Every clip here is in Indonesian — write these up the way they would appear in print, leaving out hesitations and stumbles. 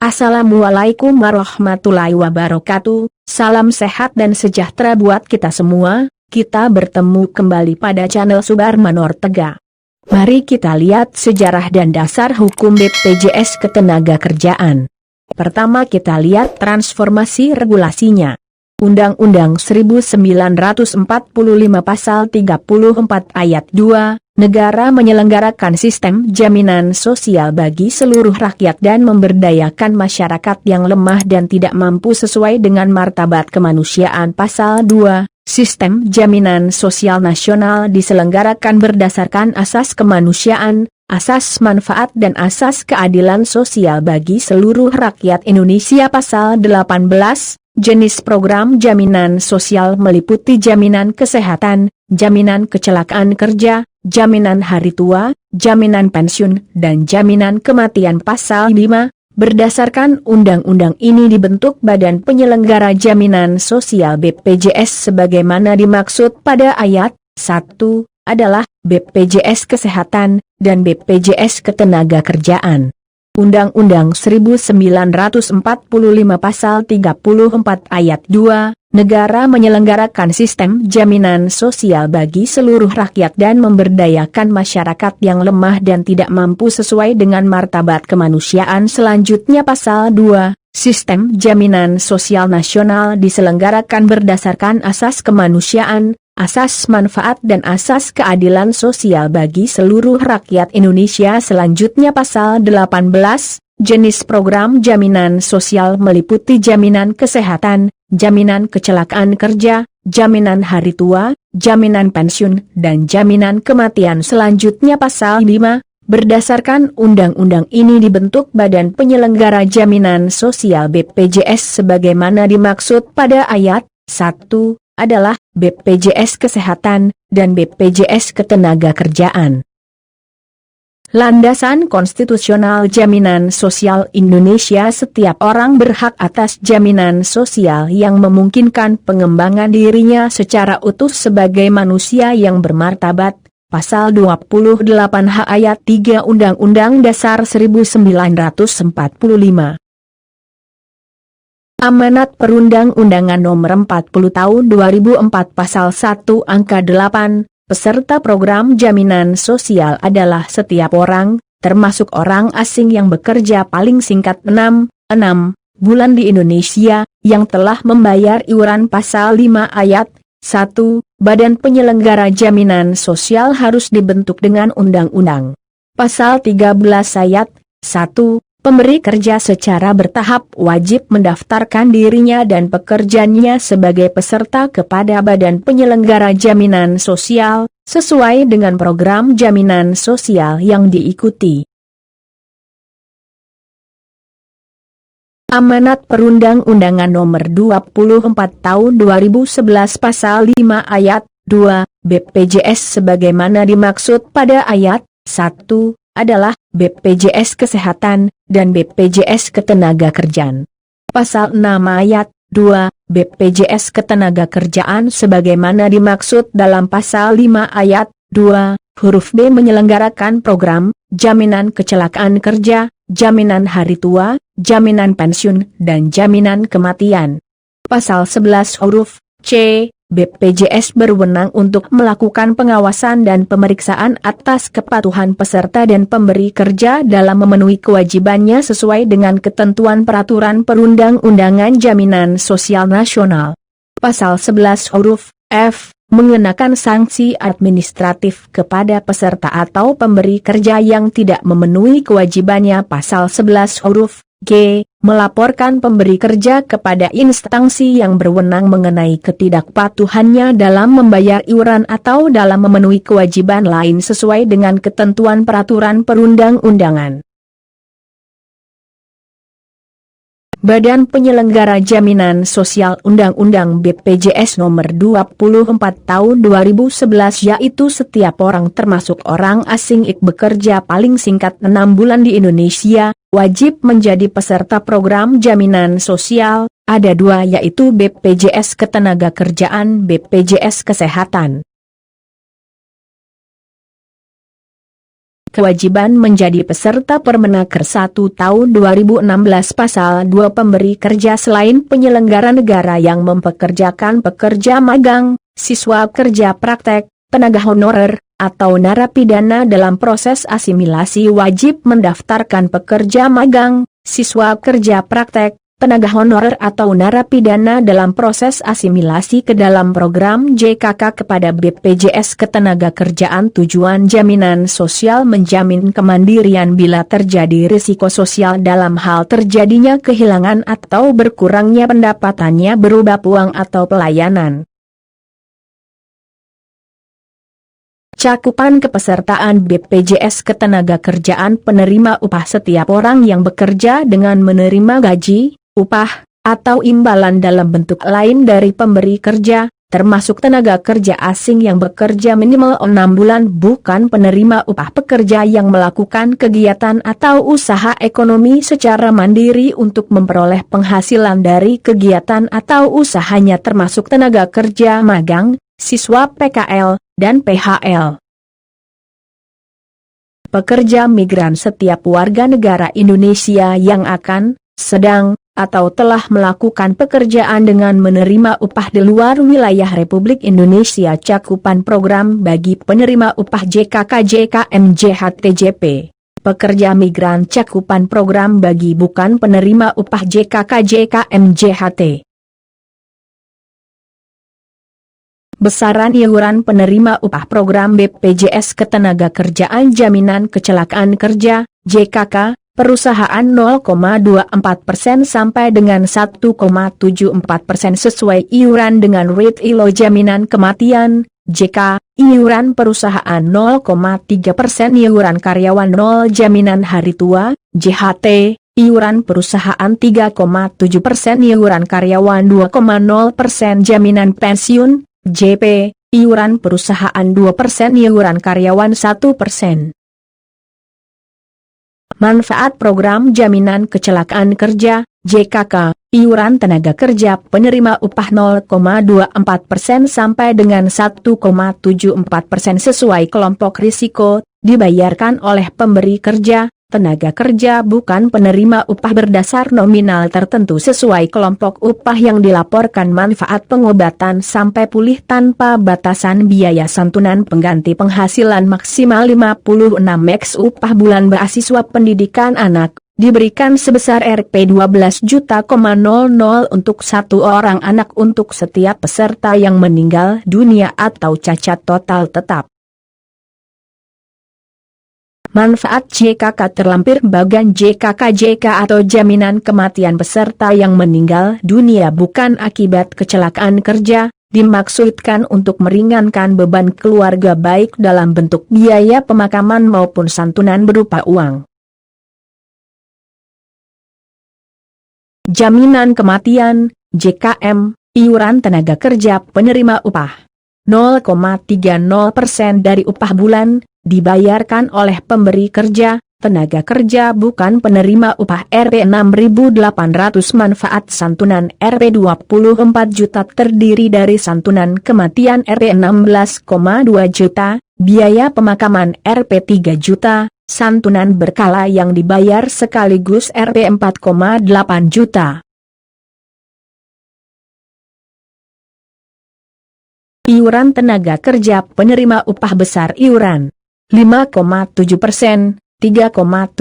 Assalamualaikum warahmatullahi wabarakatuh. Salam sehat dan sejahtera buat kita semua. Kita bertemu kembali pada channel Subarmanor Tega. Mari kita lihat sejarah dan dasar hukum BPJS Ketenagakerjaan. Pertama kita lihat transformasi regulasinya. Undang-Undang 1945 Pasal 34 Ayat 2, negara menyelenggarakan sistem jaminan sosial bagi seluruh rakyat dan memberdayakan masyarakat yang lemah dan tidak mampu sesuai dengan martabat kemanusiaan. Pasal 2, sistem jaminan sosial nasional diselenggarakan berdasarkan asas kemanusiaan, asas manfaat dan asas keadilan sosial bagi seluruh rakyat Indonesia. Pasal 18, jenis program jaminan sosial meliputi jaminan kesehatan, jaminan kecelakaan kerja, jaminan hari tua, jaminan pensiun, dan jaminan kematian. Pasal 5, berdasarkan undang-undang ini dibentuk Badan Penyelenggara Jaminan Sosial BPJS sebagaimana dimaksud pada ayat 1, adalah BPJS Kesehatan dan BPJS Ketenagakerjaan. Undang-Undang 1945 Pasal 34 Ayat 2, negara menyelenggarakan sistem jaminan sosial bagi seluruh rakyat dan memberdayakan masyarakat yang lemah dan tidak mampu sesuai dengan martabat kemanusiaan. Selanjutnya Pasal 2, sistem jaminan sosial nasional diselenggarakan berdasarkan asas kemanusiaan, asas manfaat dan asas keadilan sosial bagi seluruh rakyat Indonesia. Selanjutnya Pasal 18, jenis program jaminan sosial meliputi jaminan kesehatan, jaminan kecelakaan kerja, jaminan hari tua, jaminan pensiun, dan jaminan kematian. Selanjutnya Pasal 5, berdasarkan undang-undang ini dibentuk Badan Penyelenggara Jaminan Sosial BPJS sebagaimana dimaksud pada ayat 1, adalah BPJS Kesehatan dan BPJS Ketenagakerjaan. Landasan konstitusional jaminan sosial Indonesia. Setiap orang berhak atas jaminan sosial yang memungkinkan pengembangan dirinya secara utuh sebagai manusia yang bermartabat. Pasal 28H ayat 3 Undang-Undang Dasar 1945. Amanat Perundang-undangan Nomor 40 Tahun 2004 Pasal 1 Angka 8, peserta program jaminan sosial adalah setiap orang, termasuk orang asing yang bekerja paling singkat 6 bulan di Indonesia, yang telah membayar iuran. Pasal 5 Ayat 1, Badan Penyelenggara Jaminan Sosial harus dibentuk dengan undang-undang. Pasal 13 Ayat 1, pemberi kerja secara bertahap wajib mendaftarkan dirinya dan pekerjaannya sebagai peserta kepada Badan Penyelenggara Jaminan Sosial, sesuai dengan program jaminan sosial yang diikuti. Amanat Perundang-undangan Nomor 24 Tahun 2011 Pasal 5 Ayat 2, BPJS sebagaimana dimaksud pada ayat 1, adalah BPJS Kesehatan dan BPJS Ketenagakerjaan. Pasal 6 Ayat 2, BPJS Ketenagakerjaan sebagaimana dimaksud dalam Pasal 5 Ayat 2, huruf B menyelenggarakan program jaminan kecelakaan kerja, jaminan hari tua, jaminan pensiun, dan jaminan kematian. Pasal 11 huruf C, BPJS berwenang untuk melakukan pengawasan dan pemeriksaan atas kepatuhan peserta dan pemberi kerja dalam memenuhi kewajibannya sesuai dengan ketentuan peraturan perundang-undangan jaminan sosial nasional. Pasal 11 huruf F, mengenakan sanksi administratif kepada peserta atau pemberi kerja yang tidak memenuhi kewajibannya. Pasal 11 huruf G, melaporkan pemberi kerja kepada instansi yang berwenang mengenai ketidakpatuhannya dalam membayar iuran atau dalam memenuhi kewajiban lain sesuai dengan ketentuan peraturan perundang-undangan. Badan Penyelenggara Jaminan Sosial Undang-Undang BPJS Nomor 24 Tahun 2011 yaitu setiap orang termasuk orang asing bekerja paling singkat 6 bulan di Indonesia, wajib menjadi peserta program jaminan sosial, ada dua yaitu BPJS Ketenagakerjaan, BPJS Kesehatan. kewajiban menjadi peserta Permenaker 1 tahun 2016 Pasal 2 Pemberi kerja selain penyelenggara negara yang mempekerjakan pekerja magang, siswa kerja praktek, tenaga honorer, atau narapidana dalam proses asimilasi wajib mendaftarkan pekerja magang, siswa kerja praktek, tenaga honorer atau narapidana dalam proses asimilasi ke dalam program JKK kepada BPJS Ketenagakerjaan. Tujuan jaminan sosial menjamin kemandirian bila terjadi risiko sosial dalam hal terjadinya kehilangan atau berkurangnya pendapatannya berupa uang atau pelayanan. Cakupan kepesertaan BPJS Ketenagakerjaan. Penerima upah setiap orang yang bekerja dengan menerima gaji, upah, atau imbalan dalam bentuk lain dari pemberi kerja, termasuk tenaga kerja asing yang bekerja minimal 6 bulan, bukan penerima upah pekerja yang melakukan kegiatan atau usaha ekonomi secara mandiri untuk memperoleh penghasilan dari kegiatan atau usahanya, termasuk tenaga kerja magang, siswa PKL, dan PHL. Pekerja migran. Setiap warga negara Indonesia yang akan, sedang, atau telah melakukan pekerjaan dengan menerima upah di luar wilayah Republik Indonesia. Cakupan program bagi penerima upah JKK JKM JHTJP. Pekerja migran. Cakupan program bagi bukan penerima upah JKK JKM JHT. Besaran iuran penerima upah program BPJS Ketenagakerjaan Jaminan Kecelakaan Kerja, JKK, perusahaan 0,24% sampai dengan 1,74% sesuai iuran dengan rate ILO. Jaminan Kematian, JK, iuran perusahaan 0,3%, iuran karyawan 0, jaminan hari tua, JHT, iuran perusahaan 3,7%, iuran karyawan 2,0%, jaminan pensiun, JP, iuran perusahaan 2%, iuran karyawan 1%. Manfaat program jaminan kecelakaan kerja, JKK, iuran tenaga kerja penerima upah 0,24% sampai dengan 1,74% sesuai kelompok risiko, dibayarkan oleh pemberi kerja, tenaga kerja bukan penerima upah berdasar nominal tertentu sesuai kelompok upah yang dilaporkan. Manfaat pengobatan sampai pulih tanpa batasan. Biaya santunan pengganti penghasilan maksimal 56 upah bulan beasiswa pendidikan anak, diberikan sebesar Rp12 juta untuk satu orang anak untuk setiap peserta yang meninggal dunia atau cacat total tetap. Manfaat JKK terlampir. Bagian JKK atau jaminan kematian peserta yang meninggal dunia bukan akibat kecelakaan kerja, dimaksudkan untuk meringankan beban keluarga baik dalam bentuk biaya pemakaman maupun santunan berupa uang. Jaminan kematian, JKM, iuran tenaga kerja penerima upah 0,30% dari upah bulan, dibayarkan oleh pemberi kerja, tenaga kerja bukan penerima upah Rp6.800. Manfaat santunan Rp24 juta terdiri dari santunan kematian Rp16,2 juta, biaya pemakaman Rp3 juta, santunan berkala yang dibayar sekaligus Rp4,8 juta. Iuran tenaga kerja penerima upah besar. Iuran 5,7%, 3,7%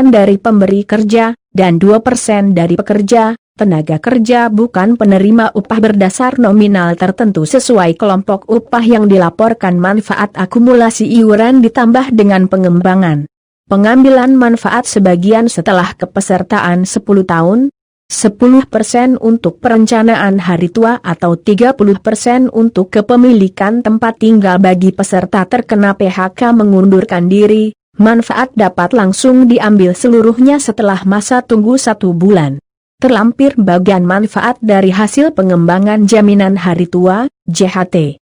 dari pemberi kerja, dan 2% dari pekerja, tenaga kerja bukan penerima upah berdasar nominal tertentu sesuai kelompok upah yang dilaporkan. Manfaat akumulasi iuran ditambah dengan pengembangan pengambilan manfaat sebagian setelah kepesertaan 10 tahun, 10% untuk perencanaan hari tua atau 30% untuk kepemilikan tempat tinggal bagi peserta terkena PHK mengundurkan diri. Manfaat dapat langsung diambil seluruhnya setelah masa tunggu 1 bulan. Terlampir bagian manfaat dari hasil pengembangan jaminan hari tua, JHT.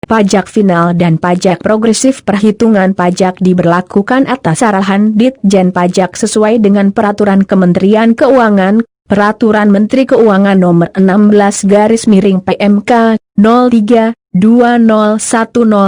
Pajak final dan pajak progresif. Perhitungan pajak diberlakukan atas arahan Ditjen Pajak sesuai dengan Peraturan Kementerian Keuangan, Peraturan Menteri Keuangan Nomor 16/PMK 03 2010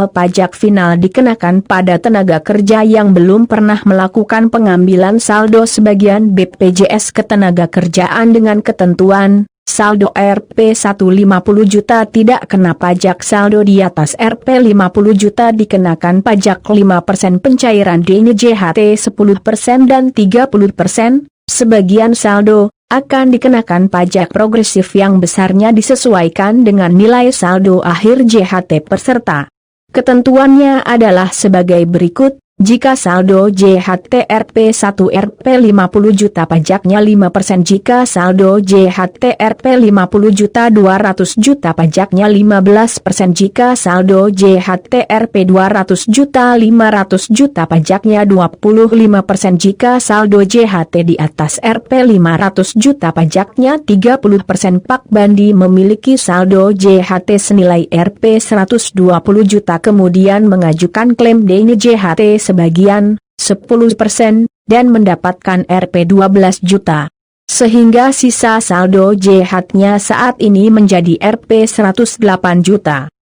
pajak final dikenakan pada tenaga kerja yang belum pernah melakukan pengambilan saldo sebagian BPJS Ketenagakerjaan dengan ketentuan, saldo Rp 150 juta tidak kena pajak, saldo di atas Rp 50 juta dikenakan pajak 5%, pencairan DNJHT 10% dan 30%, sebagian saldo akan dikenakan pajak progresif yang besarnya disesuaikan dengan nilai saldo akhir JHT peserta. Ketentuannya adalah sebagai berikut. Jika saldo JHT Rp 1 Rp 50 juta pajaknya 5%, jika saldo JHT Rp 50 juta 200 juta pajaknya 15%, jika saldo JHT Rp 200 juta 500 juta pajaknya 25%, jika saldo JHT di atas Rp 500 juta pajaknya 30%. Pak Bandi memiliki saldo JHT senilai Rp 120 juta kemudian mengajukan klaim DNJHT sebagian 10% dan mendapatkan Rp 12 juta. Sehingga sisa saldo JHT-nya saat ini menjadi Rp 108 juta.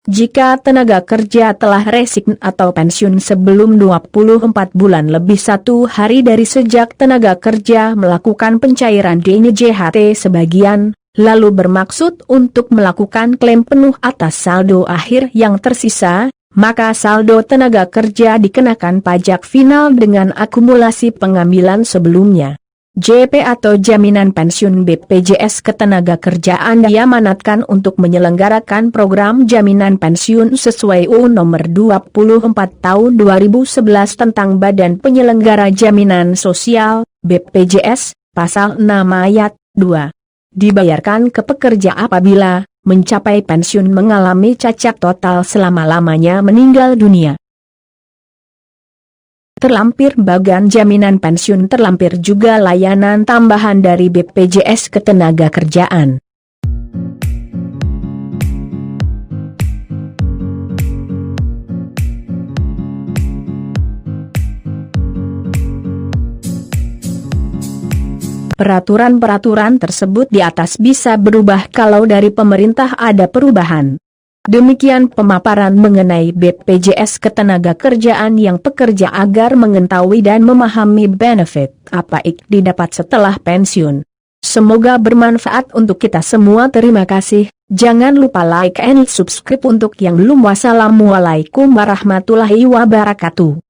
Jika tenaga kerja telah resign atau pensiun sebelum 24 bulan lebih 1 hari dari sejak tenaga kerja melakukan pencairan DNJHT sebagian, lalu bermaksud untuk melakukan klaim penuh atas saldo akhir yang tersisa, maka saldo tenaga kerja dikenakan pajak final dengan akumulasi pengambilan sebelumnya. JP atau Jaminan Pensiun BPJS Ketenagakerjaan diamanatkan untuk menyelenggarakan program jaminan pensiun sesuai UU Nomor 24 Tahun 2011 tentang Badan Penyelenggara Jaminan Sosial, BPJS, Pasal 6 Ayat 2. Dibayarkan ke pekerja apabila mencapai pensiun mengalami cacat total selama-lamanya meninggal dunia. Terlampir bagian jaminan pensiun, terlampir juga layanan tambahan dari BPJS Ketenagakerjaan. Peraturan-peraturan tersebut di atas bisa berubah kalau dari pemerintah ada perubahan. Demikian pemaparan mengenai BPJS Ketenagakerjaan yang pekerja agar mengetahui dan memahami benefit apa yang didapat setelah pensiun. Semoga bermanfaat untuk kita semua. Terima kasih. Jangan lupa like and subscribe untuk yang belum. Wassalamualaikum warahmatullahi wabarakatuh.